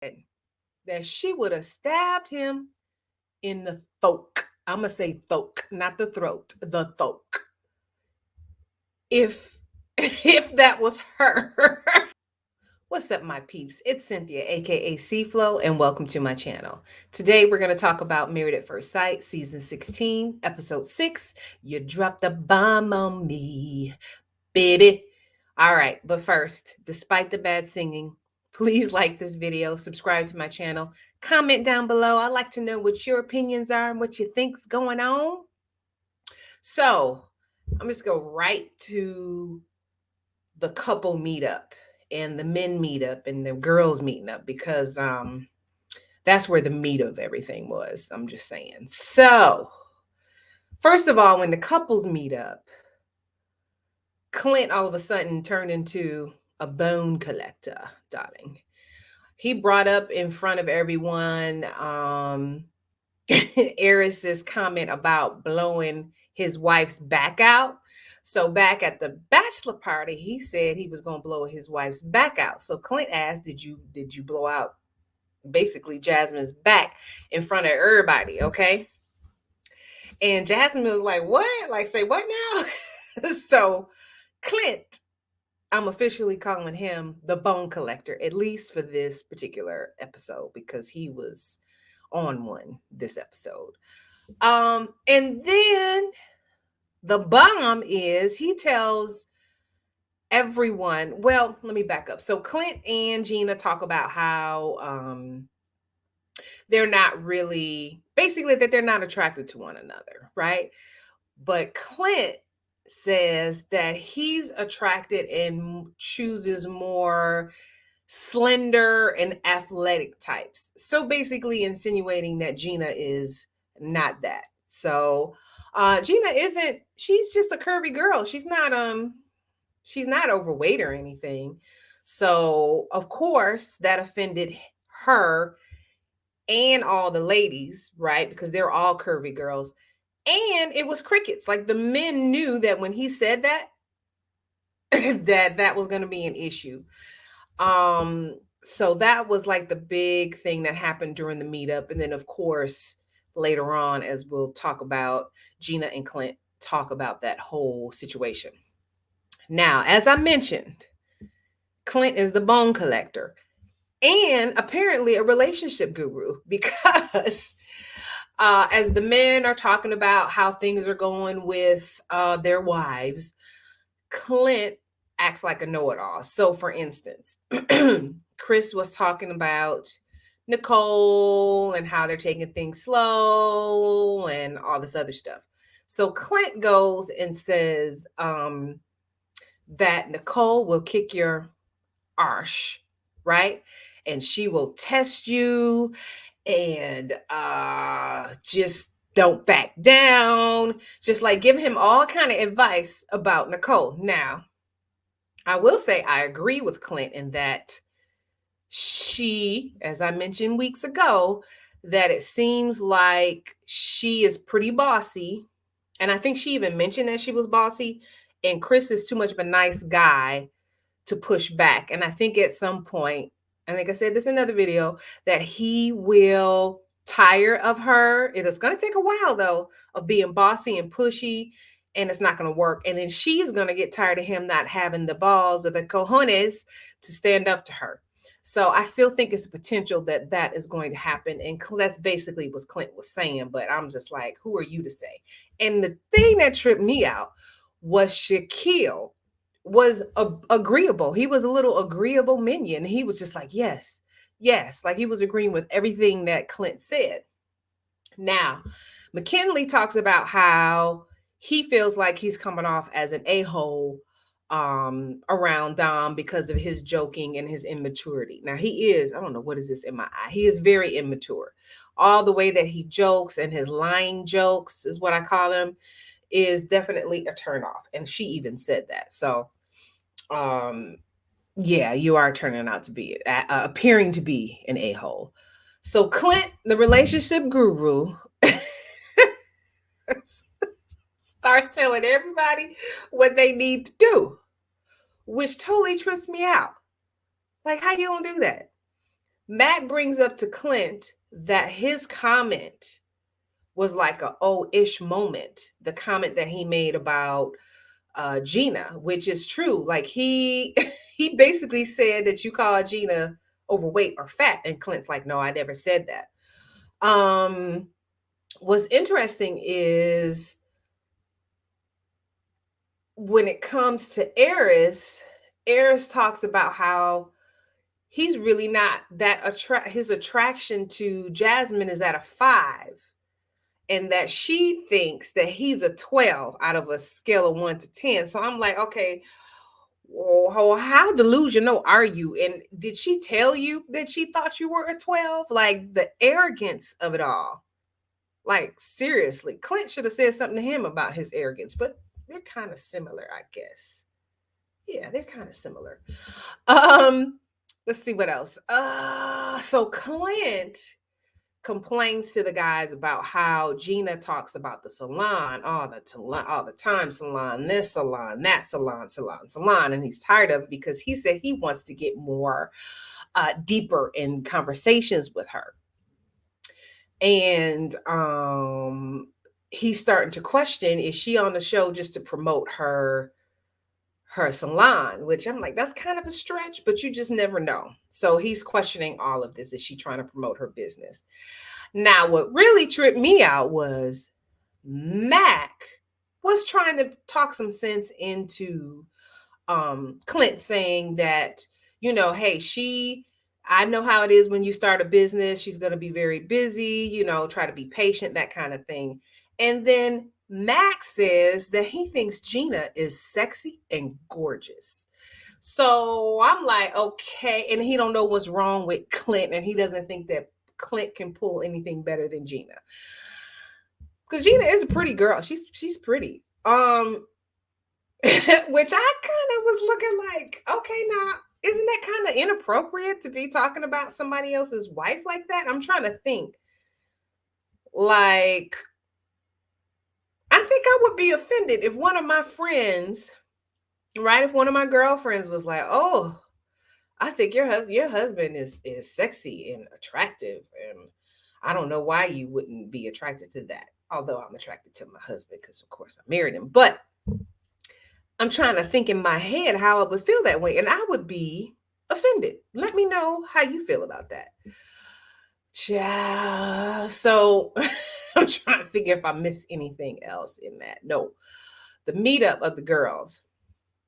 that she would have stabbed him in the throat. I'm going to say throat, not the throat, the throat. If that was her. What's up, my peeps? It's Cynthia, aka C-Flow, and welcome to my channel. Today, we're going to talk about Married at First Sight, Season 16, Episode 6. You dropped a bomb on me, baby. All right, but first, despite the bad singing, please like this video, subscribe to my channel, comment down below. I'd like to know what your opinions are and what you think's going on. So, I'm just going to go right to the couple meetup and the men meetup and the girls meeting up because that's where the meat of everything was. I'm just saying. So, first of all, when the couples meet up, Clint all of a sudden turned into a bone collector, darling. He brought up in front of everyone Airris's comment about blowing his wife's back out. So back at the bachelor party, he said he was going to blow his wife's back out. So Clint asked, "Did you blow out basically Jasmine's back in front of everybody?" Okay. And Jasmine was like, "What? Like, say what now?" So Clint, I'm officially calling him the bone collector, at least for this particular episode, because he was on one this episode. And then the bomb is he tells everyone, well, let me back up. So Clint and Gina talk about how they're not really, basically that they're not attracted to one another, right? But Clint says that he's attracted and chooses more slender and athletic types. So basically insinuating that Gina is not that. So Gina isn't, she's just a curvy girl. She's not overweight or anything. So of course that offended her and all the ladies, right? Because they're all curvy girls. And it was crickets. Like the men knew that when he said that, that was going to be an issue. So that was like the big thing that happened during the meetup. And then of course, later on, as we'll talk about, Gina and Clint talk about that whole situation. Now, as I mentioned, Clint is the bone collector and apparently a relationship guru because as the men are talking about how things are going with their wives, Clint acts like a know-it-all. So for instance, Chris was talking about Nicole and how they're taking things slow and all this other stuff. So Clint goes and says that Nicole will kick your arse, right? And she will test you and just don't back down. Just like give him all kind of advice about Nicole. Now, I will say I agree with Clint in that she, as I mentioned weeks ago, that it seems like she is pretty bossy. And I think she even mentioned that she was bossy. And Chris is too much of a nice guy to push back. And I think at some point, I think I said this in another video, that he will tire of her. It is going to take a while, though, of being bossy and pushy, and it's not going to work. And then she's going to get tired of him not having the balls or the cojones to stand up to her. So I still think it's a potential that that is going to happen. And that's basically what Clint was saying. But I'm just like, who are you to say? And the thing that tripped me out was Shaquille was agreeable. He was a little agreeable minion. He was just like, yes, yes. Like he was agreeing with everything that Clint said. Now, McKinley talks about how he feels like he's coming off as an a-hole around Dom because of his joking and his immaturity. Now he is, I don't know, what is this in my eye? He is very immature. All the way that he jokes and his lying jokes is what I call them is definitely a turnoff. And she even said that. So, yeah, you are turning out to be, appearing to be an a-hole. So Clint, the relationship guru, starts telling everybody what they need to do, which totally trips me out. Like, how you gonna do that? Matt brings up to Clint that his comment was like a oh-ish moment. The comment that he made about Gina, which is true. Like he he basically said that you call Gina overweight or fat, and Clint's like, no, I never said that. What's interesting is when it comes to Airris talks about how he's really not that his attraction to Jasmine is at a 5, and that she thinks that he's a 12 out of a scale of 1 to 10. So I'm like, okay, well, how delusional are you? And did she tell you that she thought you were a 12? Like the arrogance of it all. Like seriously, Clint should have said something to him about his arrogance, but they're kind of similar, I guess. Yeah, they're kind of similar. Let's see what else. So Clint complains to the guys about how Gina talks about the salon all the time, salon this, salon that, salon, and he's tired of it because he said he wants to get more deeper in conversations with her. And he's starting to question, is she on the show just to promote her salon? Which I'm like, that's kind of a stretch, but you just never know. So he's questioning all of this. Is she trying to promote her business? Now, what really tripped me out was Mac was trying to talk some sense into Clint, saying that, hey, I know how it is when you start a business. She's going to be very busy, try to be patient, that kind of thing. And then Max says that he thinks Gina is sexy and gorgeous. So I'm like, okay. And he don't know what's wrong with Clint, and he doesn't think that Clint can pull anything better than Gina. Because Gina is a pretty girl. She's pretty. Which I kind of was looking like, okay, now isn't that kind of inappropriate to be talking about somebody else's wife like that? I'm trying to think. Like, I think I would be offended if one of my friends, right? If one of my girlfriends was like, oh, I think your husband is sexy and attractive, and I don't know why you wouldn't be attracted to that. Although I'm attracted to my husband because, of course, I married him. But I'm trying to think in my head how I would feel that way, and I would be offended. Let me know how you feel about that. Yeah. So I'm trying to think if I missed anything else in that. No, the meetup of the girls.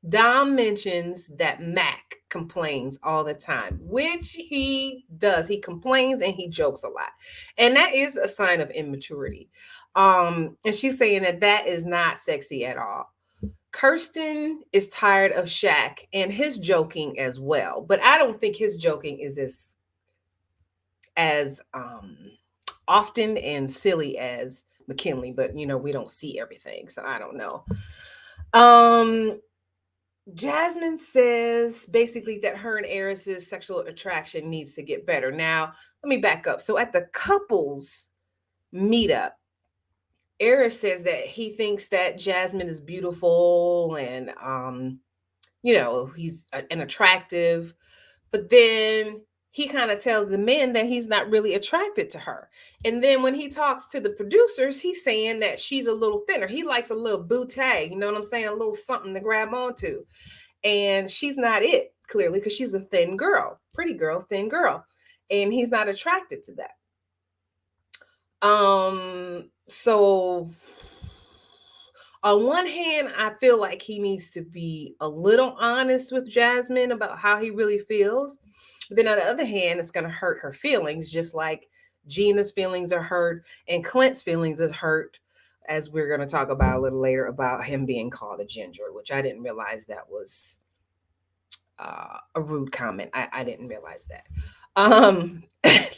Dom mentions that Mac complains all the time, which he does. He complains and he jokes a lot. And that is a sign of immaturity. And she's saying that is not sexy at all. Kirsten is tired of Shaq and his joking as well. But I don't think his joking is as often and silly as McKinley. But, we don't see everything. So I don't know. Jasmine says basically that her and Airris's sexual attraction needs to get better. Now, let me back up. So at the couples meetup, Airris says that he thinks that Jasmine is beautiful and, he's an attractive, but then he kind of tells the men that he's not really attracted to her. And then when he talks to the producers, he's saying that she's a little thinner. He likes a little booty, you know what I'm saying? A little something to grab onto. And she's not it, clearly, because she's a thin girl, pretty girl, thin girl. And he's not attracted to that. So on one hand, I feel like he needs to be a little honest with Jasmine about how he really feels. But then on the other hand, it's going to hurt her feelings, just like Gina's feelings are hurt and Clint's feelings are hurt, as we're going to talk about a little later, about him being called a ginger, which I didn't realize that was a rude comment. I didn't realize that.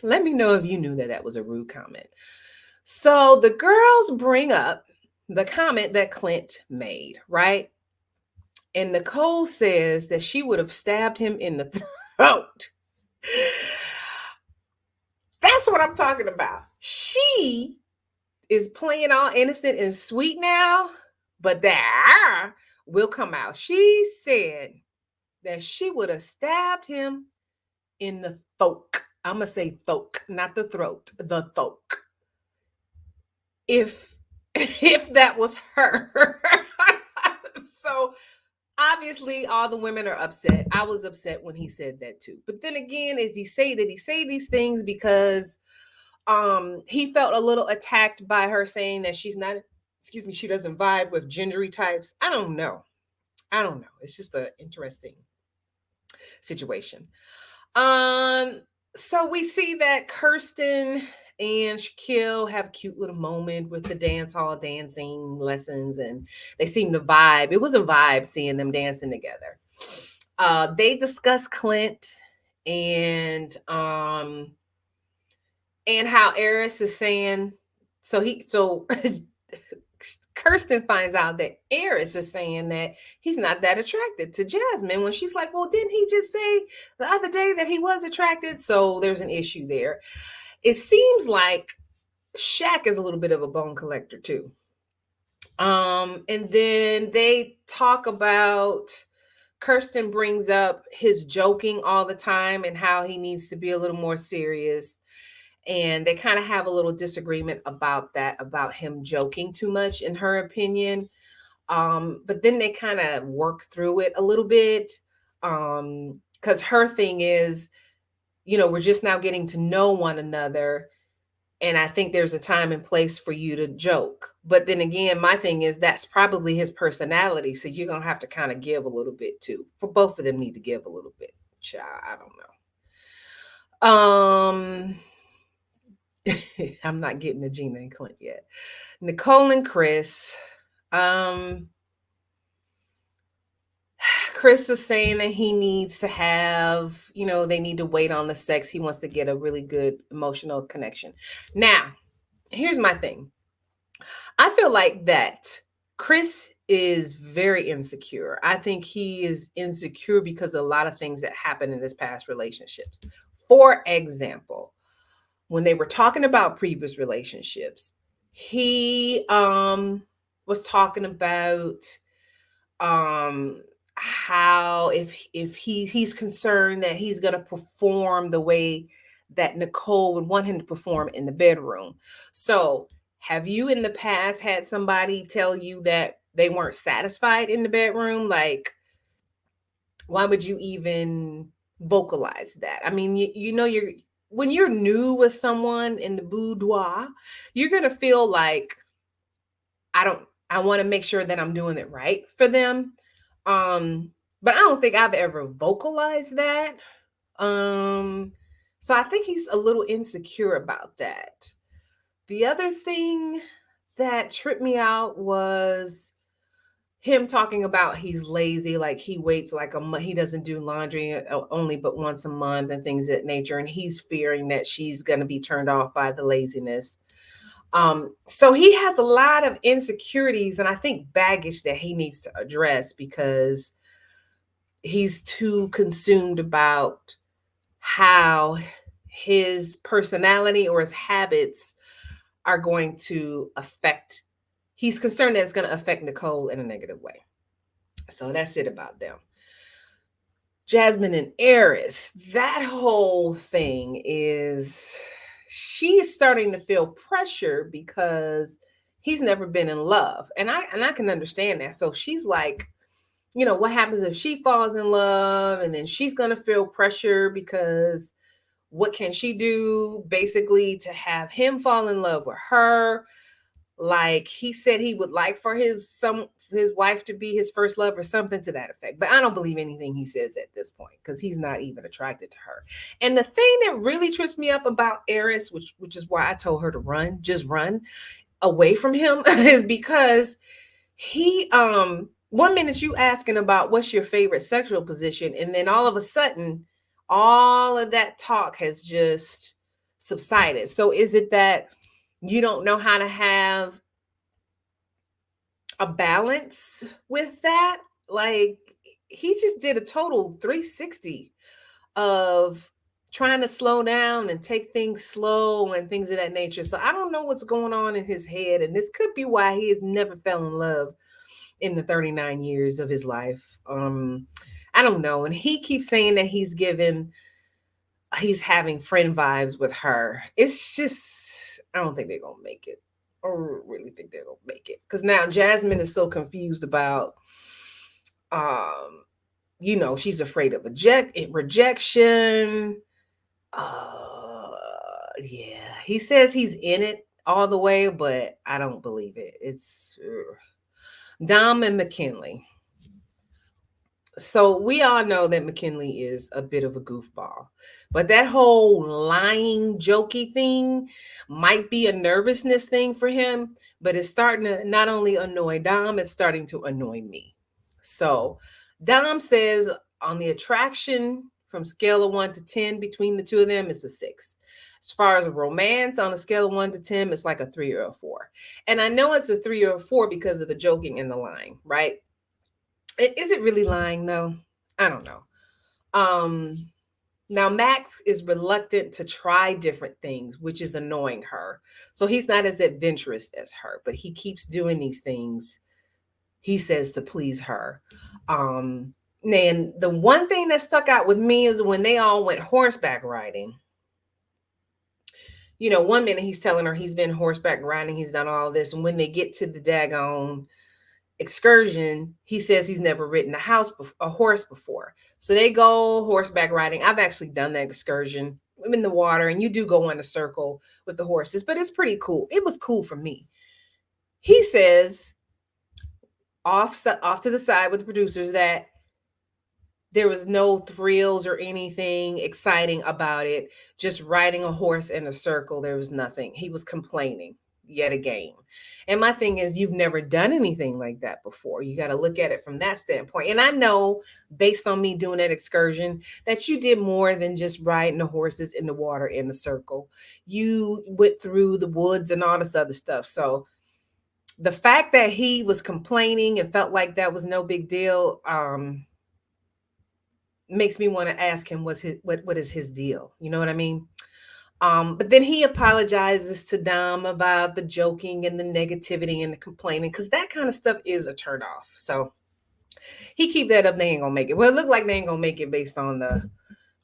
Let me know if you knew that was a rude comment. So the girls bring up the comment that Clint made, right? And Nicole says that she would have stabbed him in the throat. That's what I'm talking about. She is playing all innocent and sweet now, but that will come out. She said that she would have stabbed him in the throat. I'm gonna say thoke, not the throat, the thoke. If if that was her. So obviously all the women are upset. I was upset when he said that too. But then again, is he say that he say these things because he felt a little attacked by her saying that she's not, excuse me, she doesn't vibe with gingery types? I don't know. I don't know. It's just an interesting situation. Um, so we see that Kirsten and Shaquille have a cute little moment with the dance hall dancing lessons, and they seem to vibe. It was a vibe seeing them dancing together. They discuss Clint and how Airris is saying, so Kirsten finds out that Airris is saying that he's not that attracted to Jasmine when she's like, well, didn't he just say the other day that he was attracted? So there's an issue there. It seems like Shaq is a little bit of a bone collector too. And then they talk about, Kirsten brings up his joking all the time and how he needs to be a little more serious. And they kind of have a little disagreement about that, about him joking too much, in her opinion. But then they kind of work through it a little bit. Because her thing is, we're just now getting to know one another. And I think there's a time and place for you to joke. But then again, my thing is that's probably his personality. So you're going to have to kind of give a little bit too. For both of them need to give a little bit. Child, I don't know. I'm not getting to Gina and Clint yet. Nicole and Chris. Chris is saying that he needs to have, they need to wait on the sex. He wants to get a really good emotional connection. Now, here's my thing. I feel like that Chris is very insecure. I think he is insecure because of a lot of things that happened in his past relationships. For example, when they were talking about previous relationships, he was talking about how if he's concerned that he's going to perform the way that Nicole would want him to perform in the bedroom. So, have you in the past had somebody tell you that they weren't satisfied in the bedroom? Like, why would you even vocalize that? I mean, you're when you're new with someone in the boudoir, you're going to feel like I want to make sure that I'm doing it right for them. But I don't think I've ever vocalized that. So I think he's a little insecure about that. The other thing that tripped me out was him talking about he's lazy, like he waits like a month, he doesn't do laundry only but once a month and things of that nature, and he's fearing that she's going to be turned off by the laziness. So he has a lot of insecurities and I think baggage that he needs to address because he's too consumed about how his personality or his habits are going to affect. He's concerned that it's going to affect Nicole in a negative way. So that's it about them. Jasmine and Airris, that whole thing is, she's starting to feel pressure because he's never been in love. And I can understand that. So she's like, what happens if she falls in love and then she's going to feel pressure because what can she do basically to have him fall in love with her? Like he said he would like for his wife to be his first love or something to that effect. But I don't believe anything he says at this point because he's not even attracted to her. And the thing that really trips me up about Airris, which is why I told her to just run away from him, is because he 1 minute you asking about what's your favorite sexual position, and then all of a sudden all of that talk has just subsided. So is it that you don't know how to have a balance with that? Like he just did a total 360 of trying to slow down and take things slow and things of that nature. So I don't know what's going on in his head. And this could be why he has never fell in love in the 39 years of his life. I don't know. And he keeps saying that he's given he's having friend vibes with her. It's just, I don't think they're gonna make it. I don't really think they're gonna make it. Because now Jasmine is so confused about she's afraid of rejection. Yeah. He says he's in it all the way, but I don't believe it. It's Dom and McKinley. So we all know that McKinley is a bit of a goofball, but that whole lying, jokey thing might be a nervousness thing for him, but it's starting to not only annoy Dom, it's starting to annoy me. So Dom says on the attraction from scale of 1 to 10 between the two of them, it's a 6. As far as romance on a scale of 1 to 10, it's like a 3 or a 4. And I know it's a 3 or a 4 because of the joking and the lying, right? Is it really lying though? I don't know. Now Max is reluctant to try different things, which is annoying her. So he's not as adventurous as her, but he keeps doing these things, he says, to please her. And the one thing that stuck out with me is when they all went horseback riding. One minute he's telling her he's been horseback riding, he's done all this, and when they get to the daggone excursion, he says he's never ridden a horse before. So they go horseback riding. I've actually done that excursion. I'm in the water, and you do go in a circle with the horses, but it's pretty cool. It was cool for me. He says off to the side with the producers that there was no thrills or anything exciting about it. Just riding a horse in a circle, there was nothing. He was complaining yet again. And my thing is, you've never done anything like that before. You got to look at it from that standpoint. And I know, based on me doing that excursion, that you did more than just riding the horses in the water in a circle. You went through the woods and all this other stuff. So the fact that he was complaining and felt like that was no big deal, makes me want to ask him what is his deal? You know what I mean? But then he apologizes to Dom about the joking and the negativity and the complaining, because that kind of stuff is a turn off. So he keep that up. They ain't gonna make it. Well, it looked like they ain't gonna make it based on the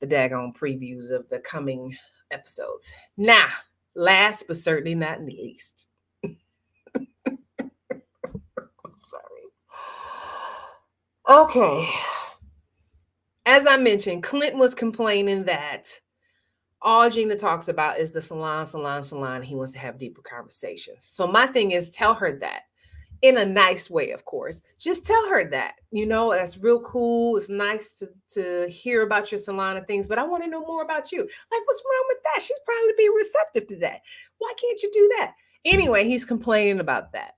daggone previews of the coming episodes. Now, last but certainly not least. Sorry. Okay. As I mentioned, Clint was complaining that all Gina talks about is the salon. He wants to have deeper conversations. So my thing is, tell her that in a nice way, of course. Just tell her that, that's real cool. It's nice to hear about your salon and things, but I want to know more about you. Like, what's wrong with that? She's probably be receptive to that. Why can't you do that? Anyway, he's complaining about that.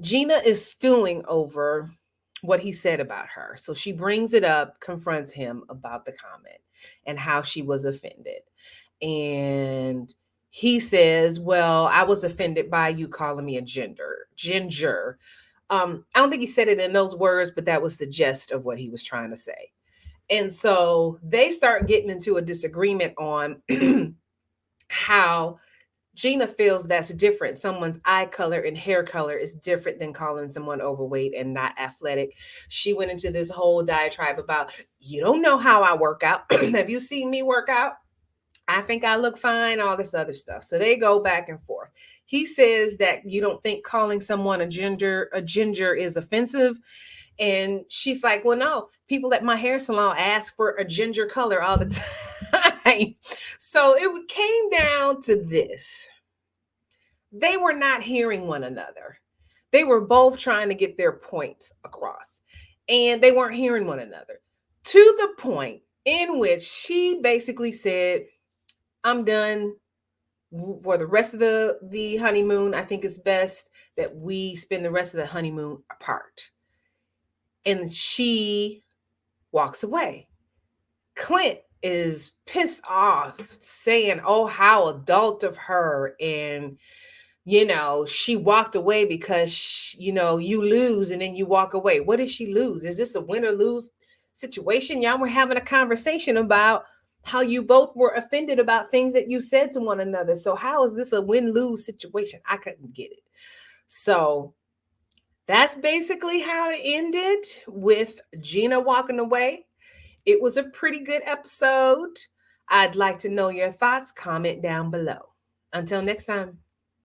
Gina is stewing over what he said about her. So she brings it up, confronts him about the comment and how she was offended. And he says, well, I was offended by you calling me a ginger. I don't think he said it in those words, but that was the gist of what he was trying to say. And so they start getting into a disagreement on how Gina feels that's different. Someone's eye color and hair color is different than calling someone overweight and not athletic. She went into this whole diatribe about, you don't know how I work out. Have you seen me work out? I think I look fine, all this other stuff. So they go back and forth. He says that you don't think calling someone a ginger is offensive. And she's like, well, no, people at my hair salon ask for a ginger color all the time. So it came down to this. They were not hearing one another. They were both trying to get their points across, and they weren't hearing one another, to the point in which she basically said, I'm done for the rest of the honeymoon. I think it's best that we spend the rest of the honeymoon apart. And she walks away. Clint is pissed off, saying, oh, how adult of her. And, she walked away because, you lose and then you walk away. What did she lose? Is this a win or lose situation? Y'all were having a conversation about how you both were offended about things that you said to one another. So how is this a win-lose situation? I couldn't get it. So that's basically how it ended, with Gina walking away. It was a pretty good episode. I'd like to know your thoughts. Comment down below. Until next time.